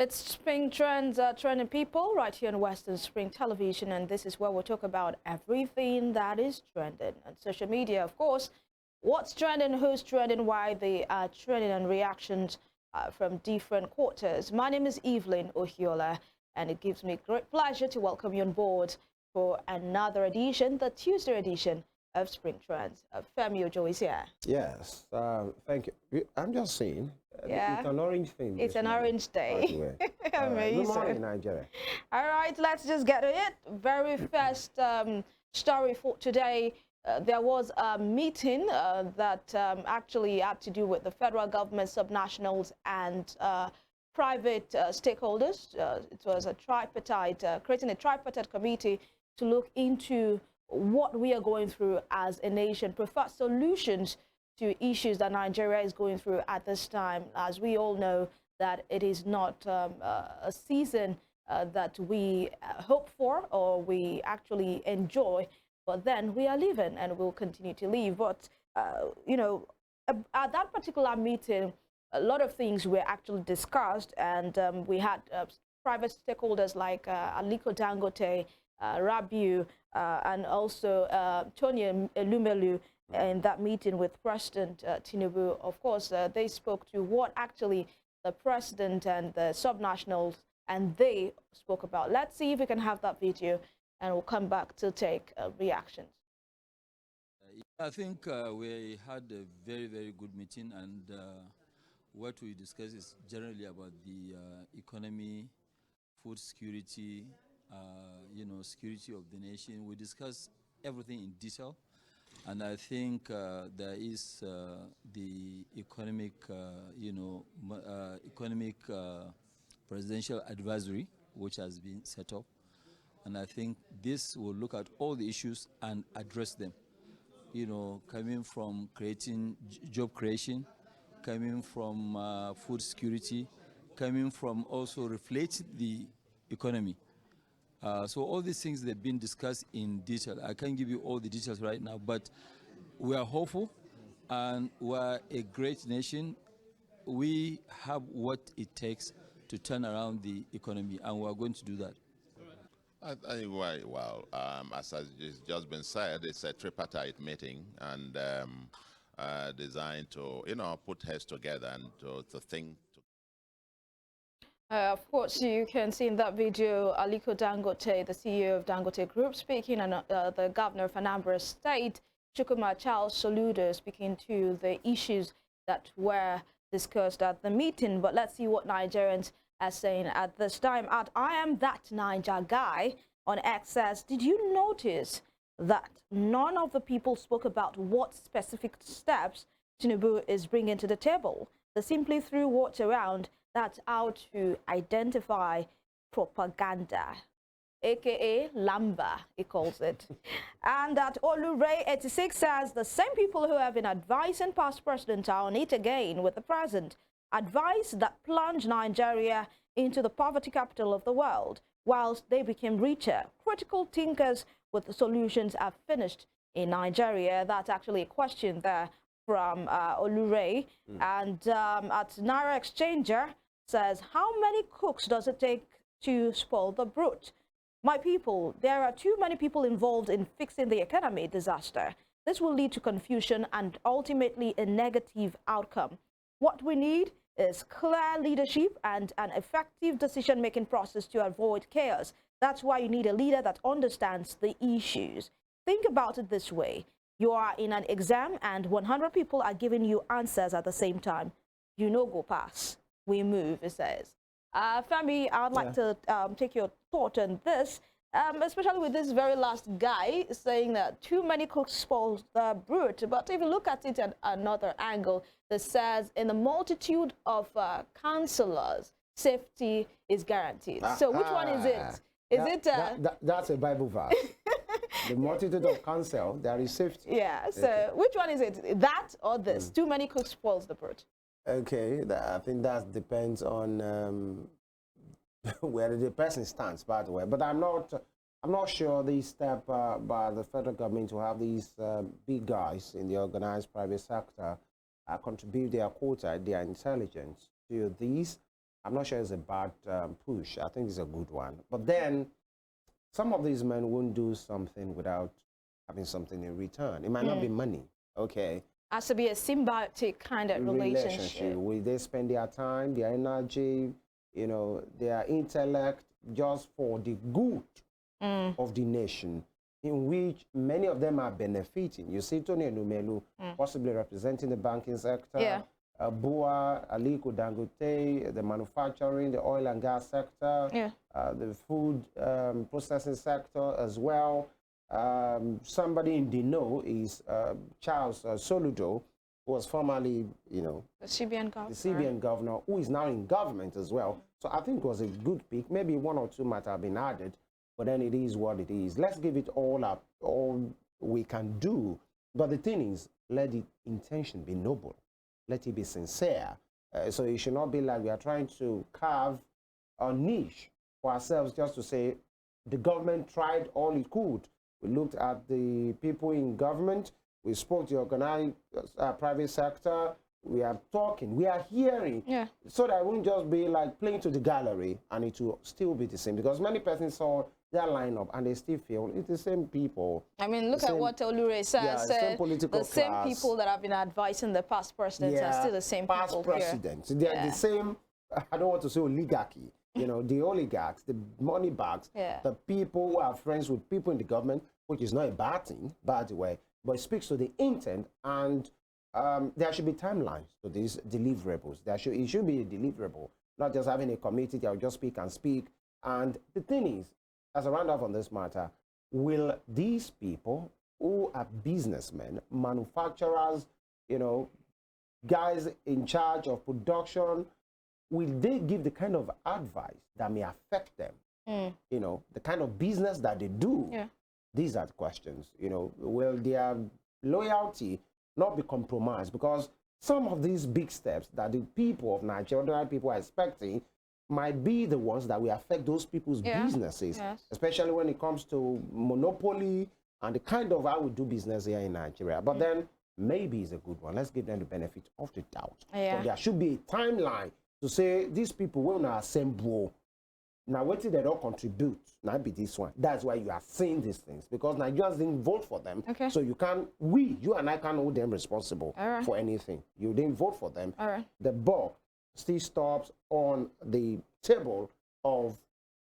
It's Spring Trends, trending people right here on Western Spring Television, and this is where we'll talk about everything that is trending on social media. Of course, what's trending, who's trending, why they are trending, and reactions from different quarters. My name is Evelyn Ohiolei, and it gives me great pleasure to welcome you on board for another edition, the Tuesday edition of Spring Trends. Femi Ojo is here. Yes, thank you. I'm just saying, Yeah. it's an orange thing. It's an orange day. Amazing. Good morning, Nigeria. All right, let's just get to it. Very first story for today. There was a meeting that actually had to do with the federal government, subnationals, and private stakeholders. It was a tripartite, creating a tripartite committee to look into what we are going through as a nation, preferred solutions to issues that Nigeria is going through at this time. As we all know, that it is not a season that we hope for or we actually enjoy, but then we are living and we'll continue to live. But, you know, at that particular meeting, a lot of things were actually discussed, and we had private stakeholders like Aliko Dangote, Rabiu, and also Tony Elumelu in that meeting with President Tinubu. Of course, they spoke to what actually the president and the subnationals and they spoke about. Let's see if we can have that video, and we'll come back to take reactions. I think we had a very, very good meeting, and what we discussed is generally about the economy, food security, security of the nation. We discussed everything in detail, and I think there is the economic, presidential advisory which has been set up, and I think this will look at all the issues and address them. You know, coming from creating job creation, coming from food security, coming from also reflating the economy. So all these things, they've been discussed in detail. I can't give you all the details right now, but we are hopeful, and we're a great nation. We have what it takes to turn around the economy, and we're going to do that. I think very well. As has just been said, it's a tripartite meeting, and designed to, put heads together and to think. Of course, you can see in that video Aliko Dangote, the CEO of Dangote Group, speaking, and the governor of Anambra State, Chukwuma Charles Soludo, speaking to the issues that were discussed at the meeting. But let's see what Nigerians are saying at this time. At I Am That Niger Guy on X says, did you notice that none of the people spoke about what specific steps Tinubu is bringing to the table? They simply threw words around. That's how to identify propaganda, aka Lamba, he calls it. And that Ohiolei 86 says the same people who have been advising past presidents are on it again with the present. Advice that plunged Nigeria into the poverty capital of the world, whilst they became richer. Critical thinkers with the solutions are finished in Nigeria. That's actually a question there from Ohiolei. And at Naira Exchanger says, how many cooks does it take to spoil the broth? My people, there are too many people involved in fixing the economy disaster. This will lead to confusion and ultimately a negative outcome. What we need is clear leadership and an effective decision-making process to avoid chaos. That's why you need a leader that understands the issues. Think about it this way. You are in an exam and 100 people are giving you answers at the same time. You know, go pass. We move, it says. Femi, I would like to take your thought on this, especially with this very last guy saying that too many cooks spoil the broth. But if you look at it at another angle, that says in a multitude of counselors, safety is guaranteed. So which one is it? That's a Bible verse. The multitude of counsel, there is safety. Yeah, so okay. Which one is it? That or this? Too many cooks spoils the broth. Okay, I think that depends on where the person stands, by the way. But I'm not sure this step by the federal government to have these big guys in the organized private sector contribute their quota, their intelligence to these I'm not sure it's a bad push. I think it's a good one. But then some of these men won't do something without having something in return. It might not be money, okay? Has to be a symbiotic kind of relationship. Will they spend their time, their energy, you know, their intellect just for the good of the nation, in which many of them are benefiting? You see Tony Numelu possibly representing the banking sector, Bua, Aliko Dangote, the manufacturing, the oil and gas sector, the food processing sector as well. Somebody in the know is Charles Soludo, who was formerly, you know, the CBN governor. The CBN governor, who is now in government as well. So I think it was a good pick. Maybe one or two might have been added, but then it is what it is. Let's give it all up, all we can do. But the thing is, let the intention be noble. Let it be sincere. So it should not be like we are trying to carve a niche for ourselves just to say the government tried all it could. We looked at the people in government. We spoke to the organized private sector. We are talking. We are hearing. So that it won't just be like playing to the gallery and it will still be the same. Because many persons saw their lineup and they still feel it's the same people. I mean, look at what Olure said. The same people that have been advising the past presidents are still the same people. Past presidents. They are the same, I don't want to say oligarchy. You know, the oligarchs, the money bags, the people who are friends with people in the government, which is not a bad thing, by the way, but it speaks to the intent, and there should be timelines to these deliverables. It should be a deliverable, not just having a committee that will just speak and speak. And the thing is, as a roundup on this matter, will these people who are businessmen, manufacturers, you know, guys in charge of production, will they give the kind of advice that may affect them? You know, the kind of business that they do. These are the questions. You know, will their loyalty not be compromised? Because some of these big steps that the people of Nigeria, ordinary people are expecting, might be the ones that will affect those people's businesses, especially when it comes to monopoly and the kind of how we do business here in Nigeria. But then maybe it's a good one. Let's give them the benefit of the doubt. So there should be a timeline to say these people will not assemble. Now, what did they don't contribute? Now be this one. That's why you are saying these things, because Nigerians didn't vote for them. So you can't, you and I can't hold them responsible for anything. You didn't vote for them. The buck still stops on the table of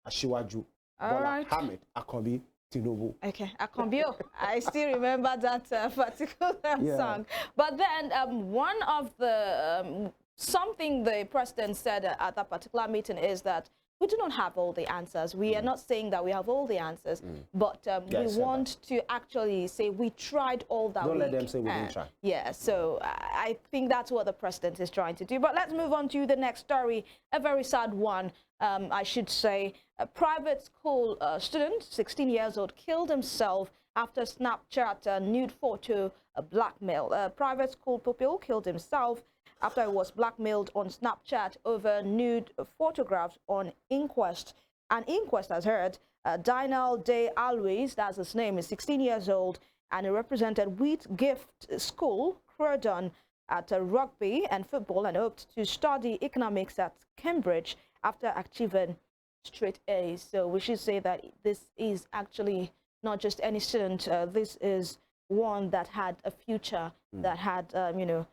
Asiwaju Bola Ahmed Akanbi Tinubu. Akanbio. I still remember that particular song. But then one of the something the president said at that particular meeting is that we do not have all the answers. We are not saying that we have all the answers, but we want to actually say we tried all that we can. Don't let them say we didn't try. Yeah, so I think that's what the president is trying to do. But let's move on to the next story, a very sad one, I should say. A private school student, 16 years old, killed himself after Snapchat nude photo blackmail. A private school pupil killed himself after he was blackmailed on Snapchat over nude photographs on inquest. An inquest has heard Daniel Day Always, that's his name, is 16 years old, and he represented Wheat Gift School, Croydon, at rugby and football, and hoped to study economics at Cambridge after achieving straight A's. So we should say that this is actually not just any student. This is one that had a future, that had, you know,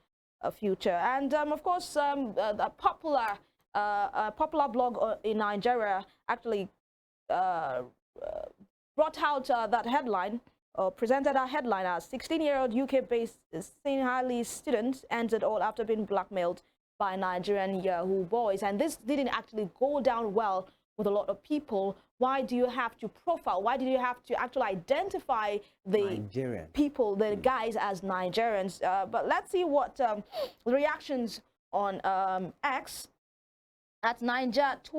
a future. And of course, a popular blog in Nigeria actually brought out that headline, presented a headline as 16-year-old UK-based Sinhalese student ended all after being blackmailed by Nigerian Yahoo boys. And this didn't actually go down well with a lot of people. Why do you have to profile? Why do you have to actually identify the people, the guys, as Nigerians? But let's see what reactions on X at Ninja_NG.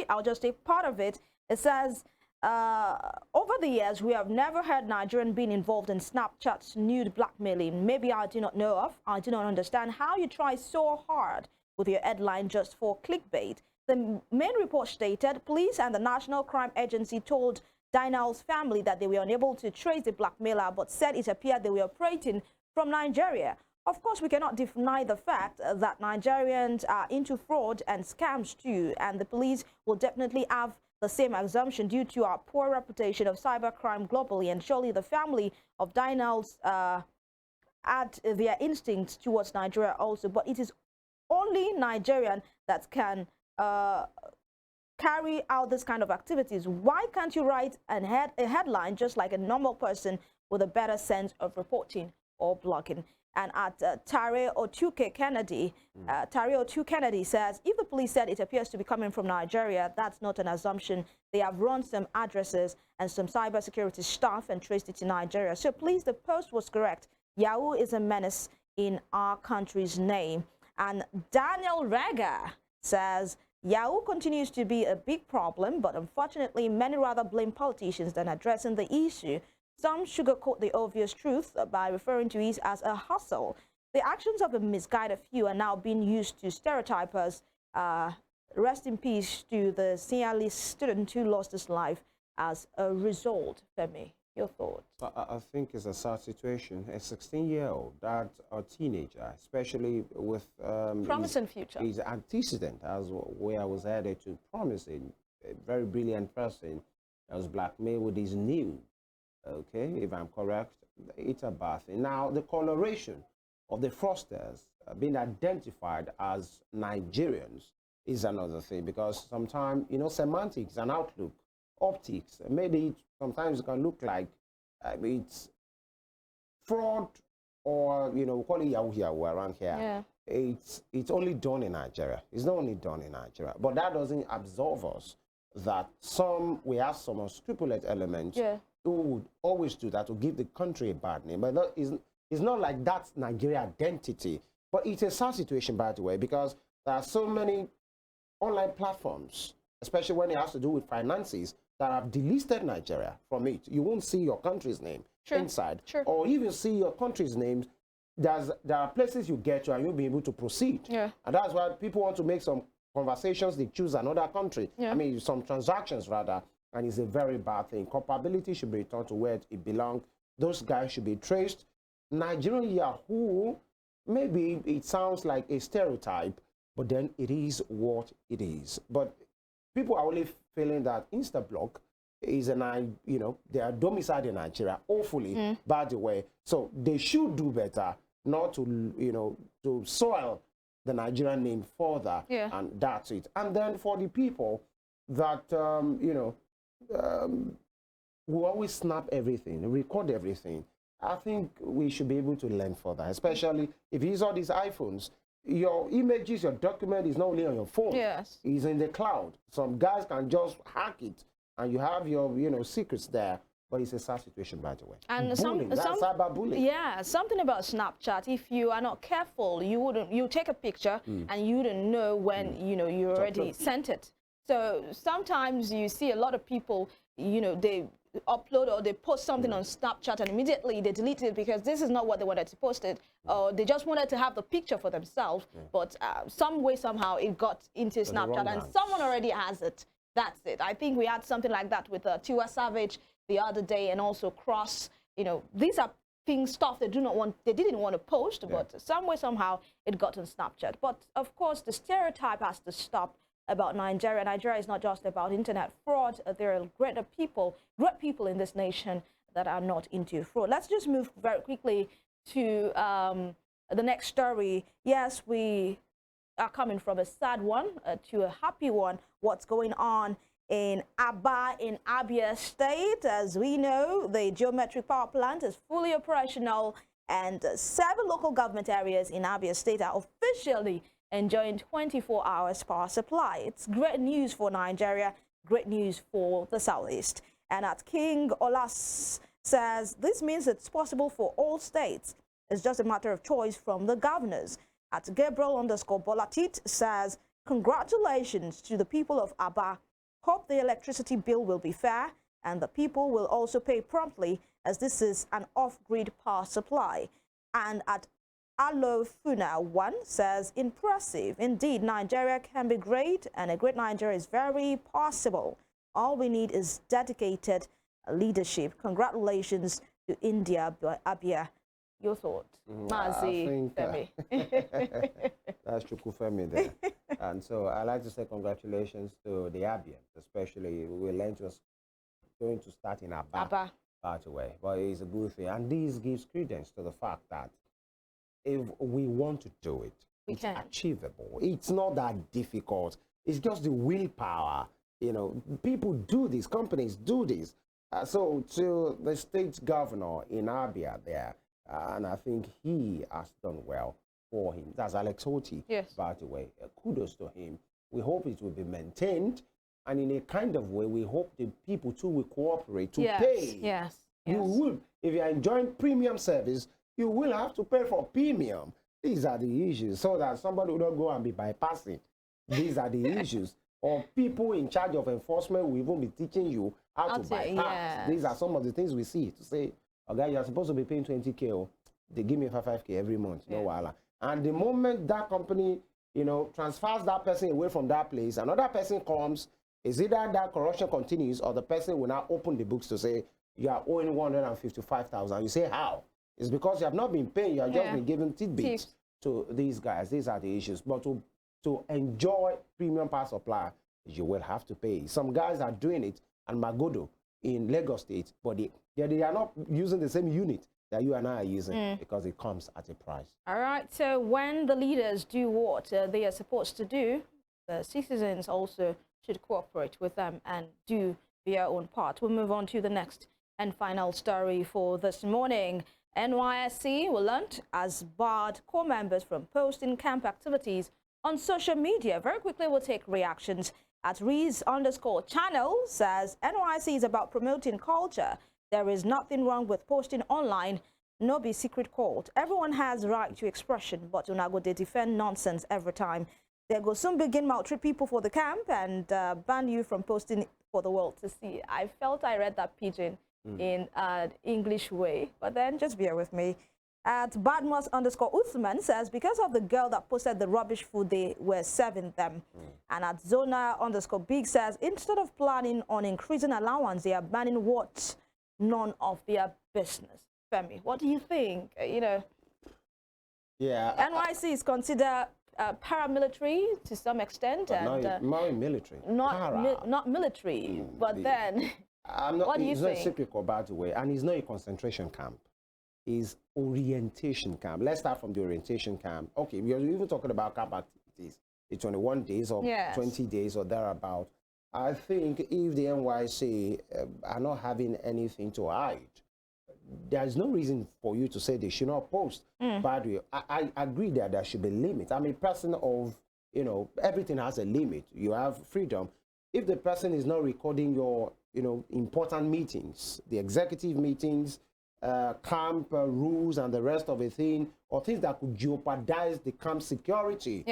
I'll just take part of it. It says, over the years, we have never heard Nigerian being involved in Snapchat's nude blackmailing. Maybe I do not know of. I do not understand how you try so hard with your headline just for clickbait. The main report stated police and the National Crime Agency told Daniel's family that they were unable to trace the blackmailer, but said it appeared they were operating from Nigeria. Of course, we cannot deny the fact that Nigerians are into fraud and scams too, and the police will definitely have the same assumption due to our poor reputation of cybercrime globally, and surely the family of Dinals add their instincts towards Nigeria also. But it is only Nigerian that can carry out this kind of activities. Why can't you write a headline just like a normal person with a better sense of reporting or blogging? And at Tare Otuke Kennedy, Tare Otuke Kennedy says, if the police said it appears to be coming from Nigeria, that's not an assumption. They have run some addresses and some cybersecurity staff and traced it to Nigeria. So please, the post was correct. Yahoo is a menace in our country's name. And Daniel Rega says, Yahoo continues to be a big problem, but unfortunately, many rather blame politicians than addressing the issue. Some sugarcoat the obvious truth by referring to it as a hustle. The actions of a misguided few are now being used to stereotype us. Rest in peace to the Sinhalese student who lost his life as a result. Femi, your thoughts? I think it's a sad situation. A 16-year-old, that's a teenager, especially with promising future. His antecedent as where I was headed to, promising, a very brilliant person that was blackmailed with his new. Okay, if I'm correct, it's a bad thing. Now, the coloration of the fraudsters being identified as Nigerians is another thing, because sometimes, you know, semantics and outlook, optics, maybe sometimes it can look like it's fraud, or, you know, we call it Yahoo around here. Yeah. It's only done in Nigeria. It's not only done in Nigeria, but that doesn't absolve us that we have some unscrupulous elements who would always do that to give the country a bad name. But it's not like that's Nigeria identity. But it's a sad situation, by the way, because there are so many online platforms, especially when it has to do with finances, that have delisted Nigeria from it. You won't see your country's name inside. Or even see your country's names. There are places you get to and you'll be able to proceed. And that's why people want to make some conversations, they choose another country. I mean, some transactions rather. And it's a very bad thing. Culpability should be returned to where it belongs. Those guys should be traced. Nigerian Yahoo, maybe it sounds like a stereotype, but then it is what it is. But people are only feeling that Instablock is they are domiciled in Nigeria, hopefully, by the way. So they should do better, not to, to soil the Nigerian name further. And that's it. And then for the people that, we always snap everything, record everything. I think we should be able to learn further, especially if you use all these iPhones. Your images, your document is not only on your phone. It's in the cloud. Some guys can just hack it, and you have your, secrets there. But it's a sad situation, by the way. And that's cyberbullying. Yeah, something about Snapchat. If you are not careful, you take a picture and you wouldn't know when you already sent it. So sometimes you see a lot of people, they upload or they post something on Snapchat and immediately they delete it because this is not what they wanted to post it. Or they just wanted to have the picture for themselves, but some way, somehow it got into Snapchat and someone already has it. That's it. I think we had something like that with Tiwa Savage the other day, and also Cross. These are stuff they didn't want to post, but some way, somehow it got on Snapchat. But of course, the stereotype has to stop about Nigeria. Nigeria is not just about internet fraud. There are great people in this nation that are not into fraud. Let's just move very quickly to the next story. Yes, we are coming from a sad one to a happy one. What's going on in Aba in Abia State? As we know, the geometric power plant is fully operational, and 7 local government areas in Abia State are officially enjoying 24 hours power supply. It's great news for Nigeria, great news for the Southeast. And at King Olas says this means it's possible for all states. It's just a matter of choice from the governors. At Gabriel_Bolatit says, congratulations to the people of Aba. Hope the electricity bill will be fair and the people will also pay promptly, as this is an off-grid power supply. And at Alofuna 1 says, impressive. Indeed, Nigeria can be great, and a great Nigeria is very possible. All we need is dedicated leadership. Congratulations to India, Abia Your thoughts? I Mazi, think Femi. that's Chuku Femi there. And so I'd like to say congratulations to the Abians, especially we learned was going to start in Aba, by the way. But it's a good thing. And this gives credence to the fact that if we want to do it, it's achievable. It's not that difficult. It's just the willpower. You know, people do this, companies do this. So to the state governor in Abia there, and I think he has done well for him. That's Alex Oti, by the way. Kudos to him. We hope it will be maintained. And in a kind of way, we hope the people too will cooperate to pay. Yes. You will, if you are enjoying premium service, you will have to pay for premium. These are the issues, so that somebody will not go and be bypassing. These are the issues. Or people in charge of enforcement will even be teaching you how to bypass. These are some of the things we see to say, okay, you're supposed to be paying 20K, or they give me 5K every month. No wala. And the moment that company, you know, transfers that person away from that place, another person comes, is either that corruption continues or the person will now open the books to say, you are owing 155,000. You say, how? It's because you have not been paying, you have just been giving tidbits to these guys. These are the issues. But to enjoy premium power supply, you will have to pay. Some guys are doing it at Magodo in Lagos State, but they are not using the same unit that you and I are using because it comes at a price. All right, so when the leaders do what they are supposed to do, the citizens also should cooperate with them and do their own part. We'll move on to the next and final story for this morning. Nysc will learnt has barred core members from posting camp activities on social media. Very quickly, we'll take reactions at Reese_channel says NYC is about promoting culture. There is nothing wrong with posting online, no be secret cult. Everyone has right to expression, but unago they defend nonsense every time. They go soon begin maltreat people for the camp and ban you from posting for the world to see. I felt I read that pigeon in an English way, but then just bear with me. At Badmus_Uthman says, because of the girl that posted the rubbish food they were serving them. And at Zona_Big says, instead of planning on increasing allowance, they are banning what's none of their business. Femi, what do you think? You know, NYC is considered paramilitary to some extent, and not military. Not military, but then what do you think? It's not a secret, by the way, and it's not a concentration camp. Is orientation camp. Let's start from the orientation camp. Okay, we are even talking about camp activities. It's 21 days or 20 days or thereabout. I think if the NYC are not having anything to hide, there's no reason for you to say they should not post. By the way, I agree that there should be limits. I'm a person of, you know, everything has a limit. You have freedom. If the person is not recording your, you know, important meetings, the executive meetings, camp rules and the rest of the thing, or things that could jeopardize the camp security.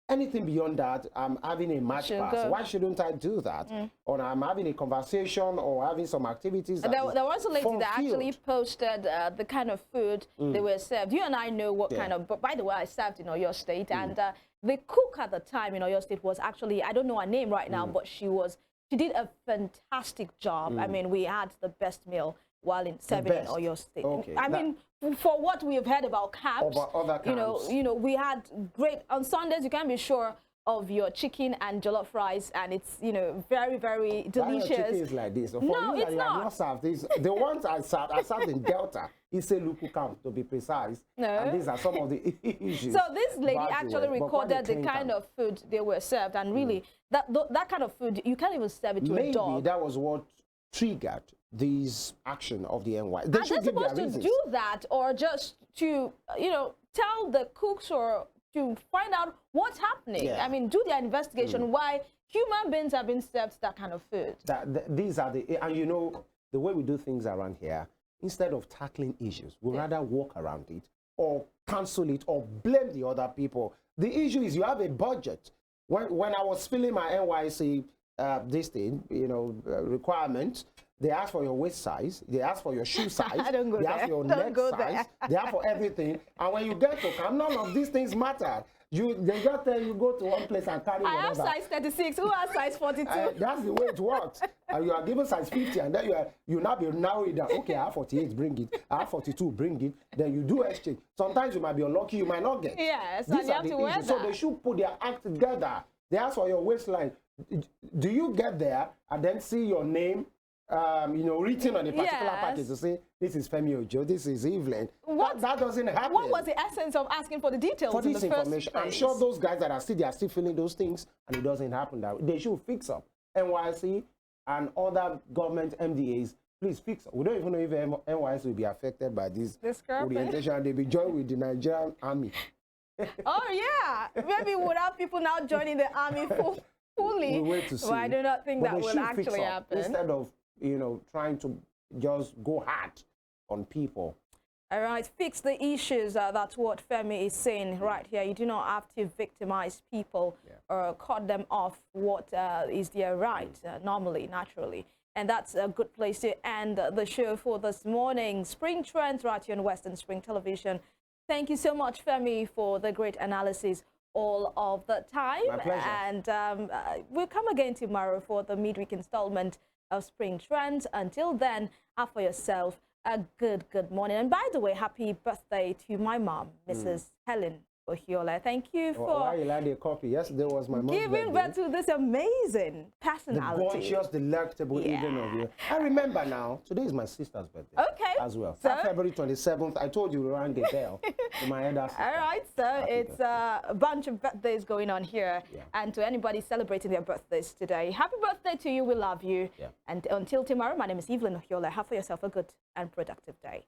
Anything beyond that, I'm having a match pass. Why shouldn't I do that? Or I'm having a conversation or having some activities. There was a lady that actually posted the kind of food they were served. You and I know what kind of, but by the way, I served in Oyo State, and the cook at the time in Oyo State was actually, I don't know her name right now, but she did a fantastic job. I mean, we had the best meal while in serving in Oyo State. I mean, for what we have heard about camps, you know, we had great, on Sundays you can be sure of your chicken and jollof rice, and it's, you know, very, very delicious. Chicken is like this. So no, it's not. The ones I served in Delta, it's a local camp to be precise. And these are some of the issues. So this lady actually recorded the kind of food they were served, and really, that kind of food, you can't even serve it to a dog. Maybe that was what triggered this action of the NY. Are they supposed to do that, or just to, you know, tell the cooks or to find out what's happening? I mean, do their investigation why human beings have been served that kind of food. These are the, and you know, the way we do things around here, instead of tackling issues, we rather walk around it or cancel it or blame the other people. The issue is you have a budget. When I was filling my NYC this thing, you know, requirement, they ask for your waist size, they ask for your shoe size, they ask for your neck size, they ask for everything. And when you get to camp, none of these things matter. They just tell you go to one place and carry I whatever. have size 36. Who has size 42? That's the way it works. And you are given size 50, and then you now be narrowing down. Okay, I have 48, bring it. I have 42, bring it. Then you do exchange. Sometimes you might be unlucky, you might not get. Yes, These and you are have the to wear issues. that. So they should put their act together. They ask for your waistline. Do you get there and then see your name, written on a particular package to say, this is Femi Ojo, this is Evelyn? That doesn't happen. What was the essence of asking for the details for in this the first information? place? I'm sure those guys that are still feeling those things, and it doesn't happen that way. They should fix up. NYC and other government MDAs, please fix up. We don't even know if NYC will be affected by this orientation, and they'll be joined with the Nigerian army. Oh, yeah. Maybe we would have people now joining the army fully. We'll wait to see. But I do not think But that they will should fix actually up happen. instead of, trying to just go hard on people. All right, fix the issues. That's what Femi is saying right here. You do not have to victimize people or cut them off what is their right, normally, naturally. And that's a good place to end the show for this morning. Spring Trends right here on Western Spring Television. Thank you so much, Femi, for the great analysis all of the time. My pleasure. And we'll come again tomorrow for the midweek installment of Spring Trends. Until then, have for yourself a good morning. And by the way, happy birthday to my mom, Mrs. Helen Ohiolei. Thank you for why you like the coffee? Yesterday was my mom's giving birth to this amazing personality. The gorgeous, delectable Eden of you. I remember now, today is my sister's birthday. Okay. As well. So, February 27th, I told you we rang the bell to my elder sister. all right, so it's a bunch of birthdays going on here. Yeah. And to anybody celebrating their birthdays today, happy birthday to you. We love you. Yeah. And until tomorrow, my name is Evelyn Ohiolei. Have for yourself a good and productive day.